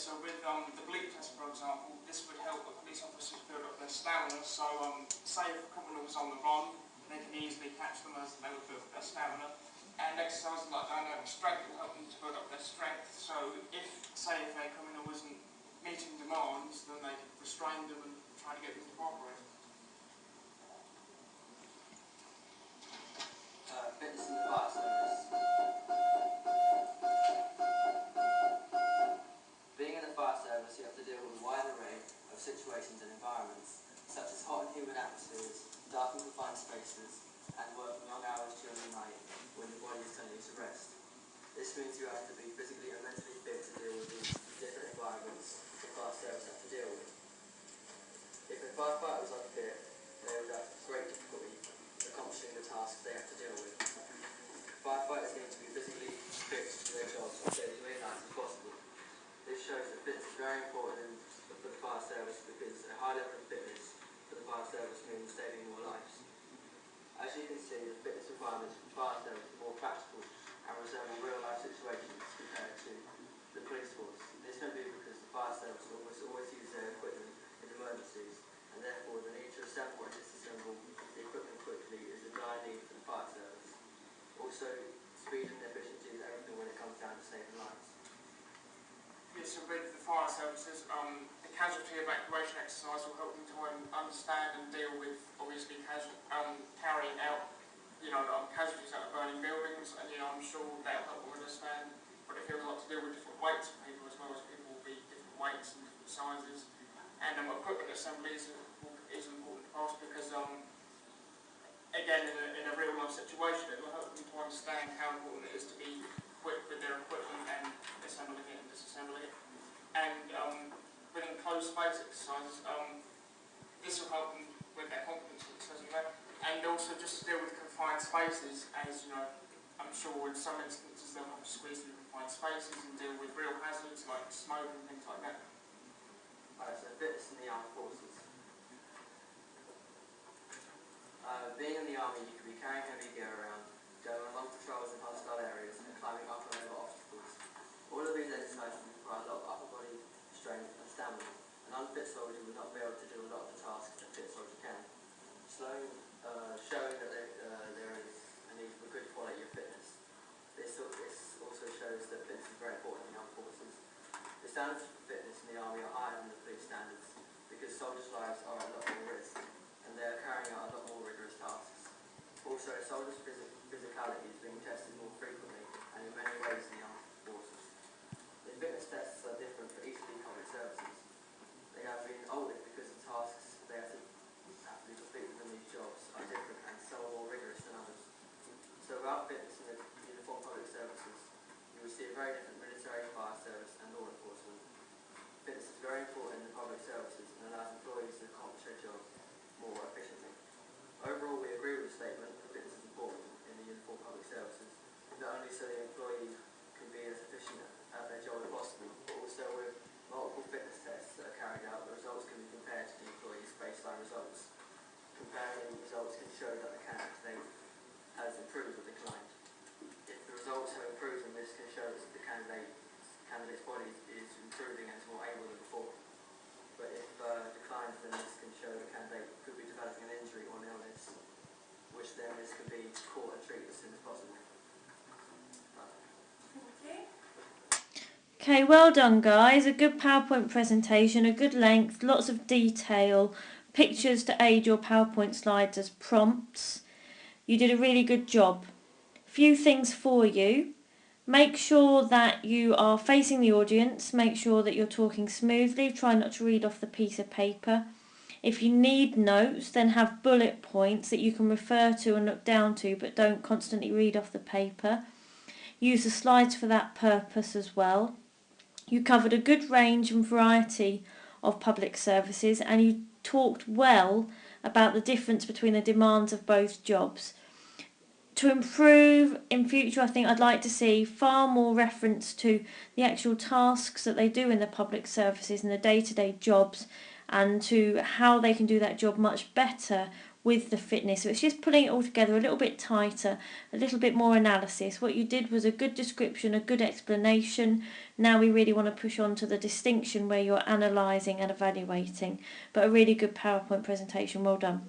so with the bleep test, for example, this would help the police officers build up their stamina. So say if a criminal was on the run, they can easily catch them as they would build up their stamina. And exercises like dynamic strength will help them to build up their strength. So if, say, if a criminal wasn't meeting demands, then they could restrain them and try to get them to cooperate. Fitness in the fire service. Being in the fire service, you have to deal with a wide array of situations and environments, such as hot and humid atmospheres, dark and confined spaces, and working long hours during the night when your body is telling you to rest. This means you have to be physically and mentally fit to deal with these different environments the fire service have to deal with. If a firefighter was unfit, they would have great difficulty accomplishing the tasks they have to deal with. Firefighters need to be physically fit to do their jobs as daily as possible. This shows that fitness is very important for the fire service because a high level of fitness for the fire service means saving more lives. As you can see, the fitness requirements for the fire service are more practical and resemble real-life situations compared to the police force. This may be because the fire service always use their equipment in emergencies, and therefore the need to assemble and disassemble the equipment quickly is a dire need for the fire service. Also, speed and efficiency is everything when it comes down to saving lives. Yes, so with the fire services, the casualty evacuation exercise will help them to understand and deal with, obviously, carrying out, casualties out of burning buildings, and I'm sure that'll help them understand what it feels like to deal with different weights of people, as well as people will be different weights and different sizes. And equipment assembly is an important task because, again, in a real life situation, it will help them to understand how important it is to be equipped with their equipment and assembling it and disassembling it. And with enclosed space exercises, this will help them with their confidence, and also just to deal with confined spaces, as I'm sure in some instances they'll have to squeeze through confined spaces and deal with real hazards like smoke and things like that. So fitness in the armed forces. Being in the army, you can be carrying heavy gear around, going on long patrols in hostile areas, and climbing up and over obstacles. All of these exercises require a lot of upper body strength and stamina. An unfit soldier would not be able to do a lot of the tasks a fit soldier can. Showing that there is a need for good quality of fitness. This also shows that fitness is very important in the armed forces. The standards for fitness in the army are higher than the police standards because soldiers' lives are at a lot more risk and they are carrying out a lot more rigorous tasks. Also, soldiers' physicality is being tested more frequently and in many ways in the armed forces. The fitness tests are different for each of the public services. They have been altered because the tasks they have to complete within these jobs are different and some are more rigorous than others. So without fitness in the uniform public services, you will see a very different military, fire service and law enforcement. Fitness is very important in the public services and allows employees to accomplish their job more efficiently. Overall, we agree with the statement that fitness is important in the uniform public services, not only so the employee can be as efficient at their job as possible, but also with multiple fitness tests that are carried out, the results can be compared to the employee's baseline results. Comparing results can show that the candidate has improved or declined. If the results have improved, then this can show that the candidate's body is improving and is more able than before. But if declines, then this can show the candidate could be developing an injury or an illness, which then this can be caught and treated as soon as possible. Okay, well done guys, a good PowerPoint presentation, a good length, lots of detail, pictures to aid your PowerPoint slides as prompts. You did a really good job. Few things for you. Make sure that you are facing the audience, make sure that you're talking smoothly, try not to read off the piece of paper. If you need notes, then have bullet points that you can refer to and look down to, but don't constantly read off the paper. Use the slides for that purpose as well. You covered a good range and variety of public services and you talked well about the difference between the demands of both jobs. To improve in future, I think I'd like to see far more reference to the actual tasks that they do in the public services and the day-to-day jobs and to how they can do that job much better with the fitness. So it's just pulling it all together a little bit tighter, a little bit more analysis. What you did was a good description, a good explanation. Now we really want to push on to the distinction where you're analysing and evaluating. But a really good PowerPoint presentation. Well done.